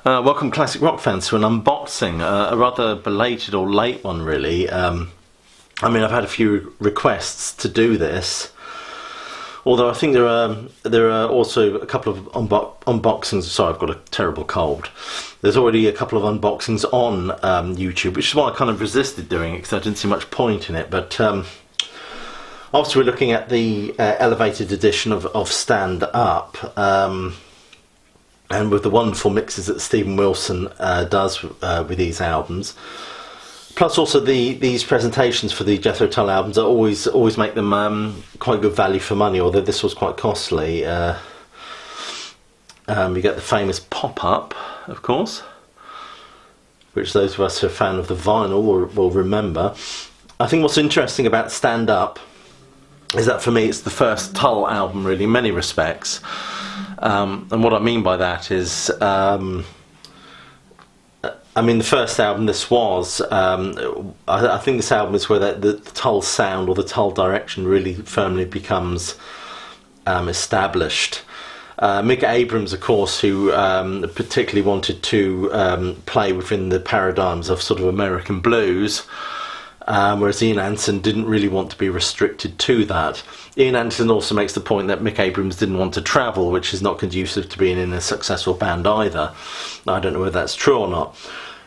Welcome classic rock fans to an unboxing, a rather belated or late one really. I've had a few requests to do this, although I think there are also a couple of unboxings. Sorry, I've got a terrible cold. There's already a couple of unboxings on YouTube, which is why I kind of resisted doing it, because I didn't see much point in it. But obviously we're looking at the elevated edition of Stand Up. And with the wonderful mixes that Stephen Wilson does with these albums, plus also these presentations for the Jethro Tull albums always make them quite good value for money. Although this was quite costly. You get the famous pop-up, of course, which those of us who are a fan of the vinyl will remember. I think what's interesting about Stand Up is that for me it's the first Tull album really in many respects. And what I mean by that is, the first album this was, I think this album is where the Tull sound or the Tull direction really firmly becomes established. Mick Abrams, of course, who particularly wanted to play within the paradigms of sort of American blues, whereas Ian Anderson didn't really want to be restricted to that. Ian Anderson also makes the point that Mick Abrams didn't want to travel, which is not conducive to being in a successful band either. I don't know whether that's true or not.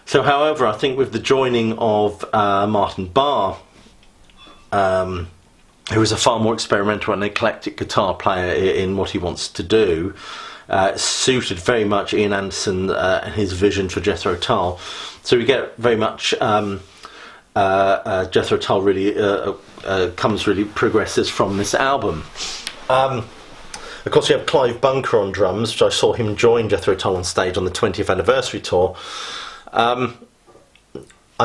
So, however, I think with the joining of Martin Barre, who is a far more experimental and eclectic guitar player in what he wants to do, suited very much Ian Anderson and his vision for Jethro Tull. So we get very much Jethro Tull really progresses from this album. Of course, you have Clive Bunker on drums, which I saw him join Jethro Tull on stage on the 20th anniversary tour. I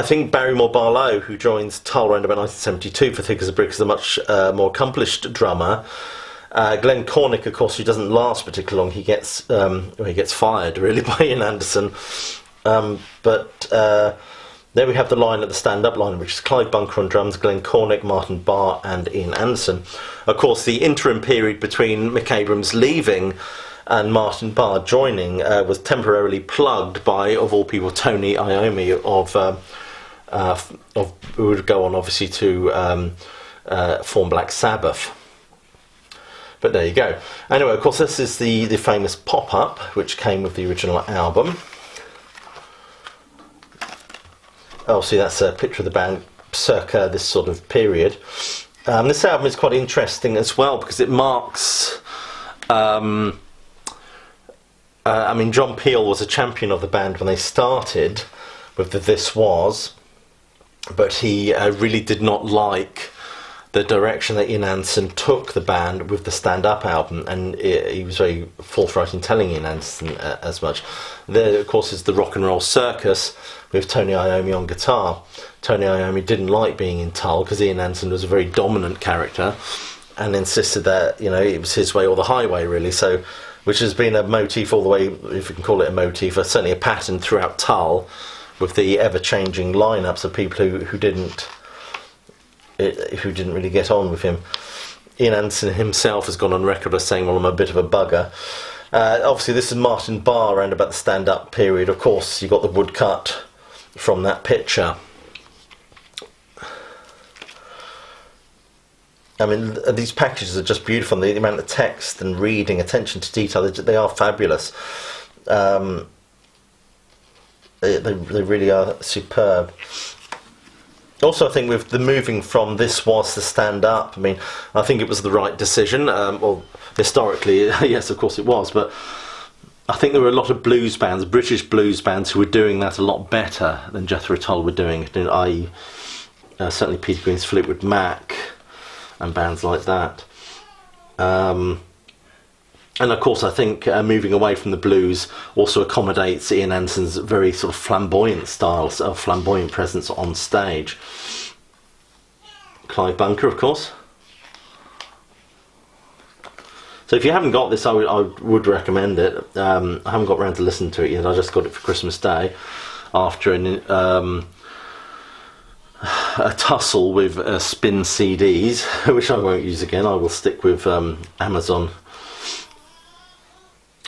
think Barrymore Barlow, who joins Tull around about 1972 for Thick as a Brick, is a much more accomplished drummer. Glenn Cornick, of course, who doesn't last particularly long. He gets fired really by Ian Anderson. There we have the line at the stand-up line, which is Clive Bunker on drums, Glenn Cornick, Martin Barre and Ian Anderson. Of course, the interim period between Mick Abrams leaving and Martin Barre joining was temporarily plugged by, of all people, Tony Iommi who would go on obviously to form Black Sabbath. But there you go. Anyway, of course, this is the famous pop-up, which came with the original album. Oh, see, that's a picture of the band circa this sort of period. This album is quite interesting as well because it marks... John Peel was a champion of the band when they started with the This Was, but he really did not like the direction that Ian Anderson took the band with the Stand Up album, and he was very forthright in telling Ian Anderson as much. There, of course, is the Rock and Roll Circus with Tony Iommi on guitar. Tony Iommi didn't like being in Tull because Ian Anderson was a very dominant character and insisted that, it was his way or the highway, really. So, which has been a motif all the way, if we can call it a motif, or certainly a pattern throughout Tull, with the ever-changing lineups of people who didn't really get on with him. Ian Anderson himself has gone on record as saying, well, I'm a bit of a bugger. Obviously, this is Martin Barre around about the stand-up period. Of course, you got the woodcut from that picture. These packages are just beautiful. The amount of text and reading, attention to detail, they are fabulous. They really are superb. Also, I think with the moving from This Was to Stand Up, I think it was the right decision. Well, historically, yes, of course it was, but I think there were a lot of blues bands, British blues bands, who were doing that a lot better than Jethro Tull were doing it, i.e. Certainly Peter Green's Fleetwood Mac and bands like that. And of course, I think moving away from the blues also accommodates Ian Anderson's very sort of flamboyant styles, flamboyant presence on stage. Clive Bunker, of course. So if you haven't got this, I would recommend it. I haven't got around to listen to it yet. I just got it for Christmas Day after a tussle with Spin CDs, which I won't use again. I will stick with Amazon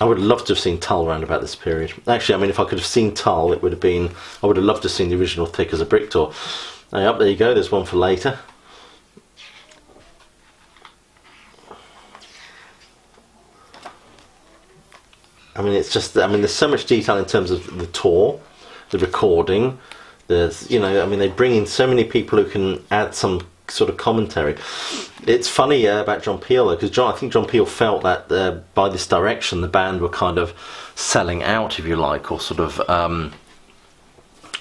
I would have loved to have seen Tull around about this period. Actually, I mean, if I could have seen Tull, it would have been, I would have loved to have seen the original Thick as a Brick tour. Yep, there you go, there's one for later. I mean, it's just, I mean, there's so much detail in terms of the tour, the recording. There's, you know, I mean, they bring in so many people who can add some sort of commentary. It's funny about John Peel, though, because I think John Peel felt that by this direction, the band were kind of selling out, if you like, or sort of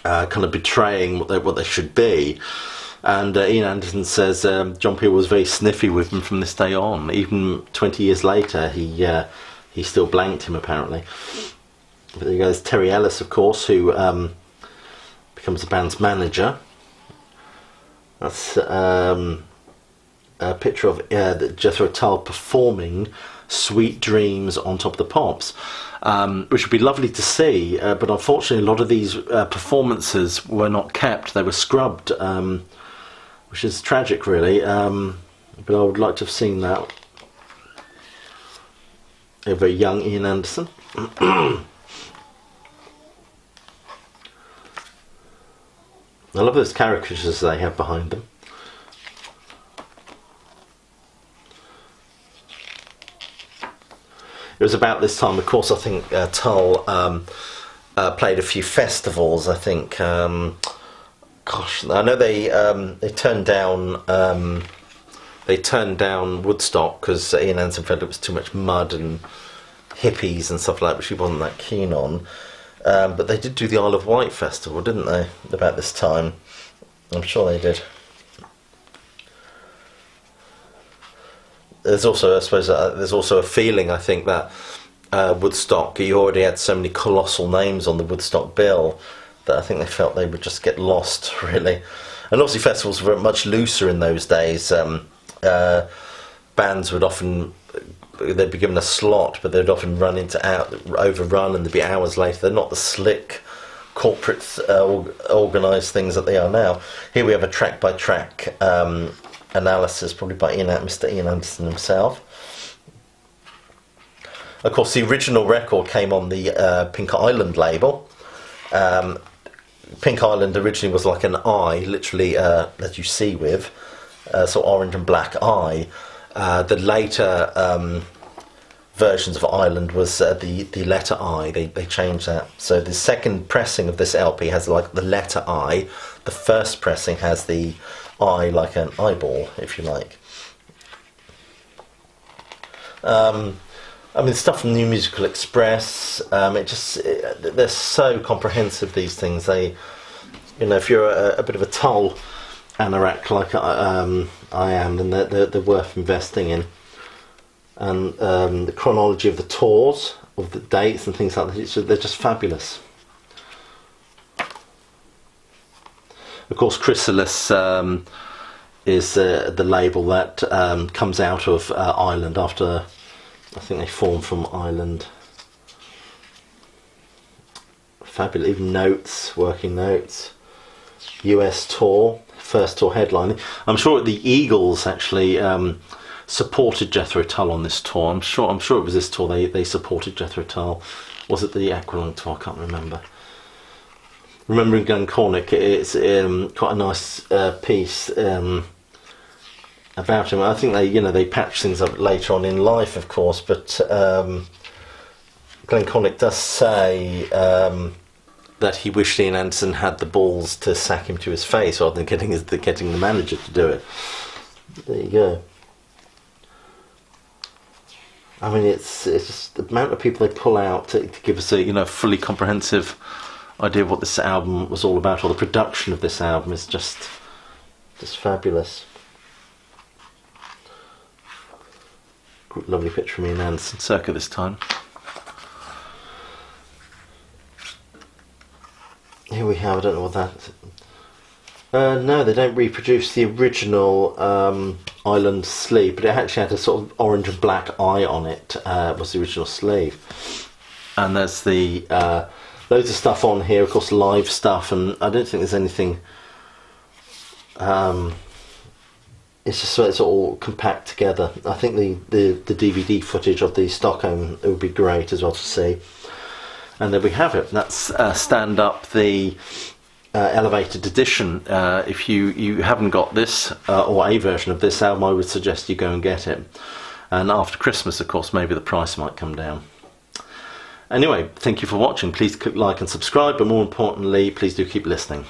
kind of betraying what they should be. And Ian Anderson says John Peel was very sniffy with them from this day on. Even 20 years later, he still blanked him, apparently. But there you go, there's Terry Ellis, of course, who becomes the band's manager. That's a picture of Jethro Tull performing Sweet Dreams on Top of the Pops, which would be lovely to see, but unfortunately a lot of these performances were not kept. They were scrubbed, which is tragic, really, but I would like to have seen that. A very young Ian Anderson. I love those caricatures they have behind them. It was about this time, of course, I think Tull played a few festivals, I think. Gosh, I know they turned down Woodstock because Ian Anderson felt it was too much mud and hippies and stuff like that, which he wasn't that keen on. But they did do the Isle of Wight festival, didn't they, about this time? I'm sure they did. There's also, I suppose, there's also a feeling, I think, that Woodstock, you already had so many colossal names on the Woodstock bill that I think they felt they would just get lost, really. And obviously festivals were much looser in those days. Bands would often, they'd be given a slot, but they'd often overrun, and they'd be hours later. They're not the slick corporate organised things that they are now. Here we have a track by track analysis, probably by Mr. Ian Anderson himself. Of course, the original record came on the Pink Island label. Pink Island originally was like an eye, literally, that you see with, so orange and black eye. The later versions of Island was the letter I. They changed that. So the second pressing of this LP has like the letter I. The first pressing has the I like an eyeball, if you like. I mean, stuff from New Musical Express. They're so comprehensive, these things. They, you know, if you're a bit of a Tull anorak like I am, then they're worth investing in. And the chronology of the tours, of the dates and things like that, they're just fabulous. Of course, Chrysalis is the label that comes out of Ireland after, I think they formed from Ireland. Fabulous, even notes, working notes. US tour, first tour headlining. I'm sure the Eagles actually supported Jethro Tull on this tour. I'm sure it was this tour they supported Jethro Tull. Was it the Aqualung tour? I can't remember. Remembering Glenn Cornick, it's quite a nice piece about him. I think they patch things up later on in life, of course, but Glenn Cornick does say that he wished Ian Anderson had the balls to sack him to his face rather than getting the manager to do it. There you go. I mean, it's just the amount of people they pull out to give us a fully comprehensive idea of what this album was all about, or the production of this album is just fabulous. Lovely picture from Ian Anderson, circa this time. Here we have, I don't know what that is. No, they don't reproduce the original Island sleeve, but it actually had a sort of orange and black eye on it, was the original sleeve. And there's the loads of stuff on here, of course, live stuff, and I don't think there's anything it's just so it's all compact together. I think the DVD footage of the Stockholm, it would be great as well to see. And there we have it. That's stand up the elevated edition. If you haven't got this or a version of this album, I would suggest you go and get it. And after Christmas, of course, maybe the price might come down. Anyway, thank you for watching. Please click like and subscribe, but more importantly, please do keep listening.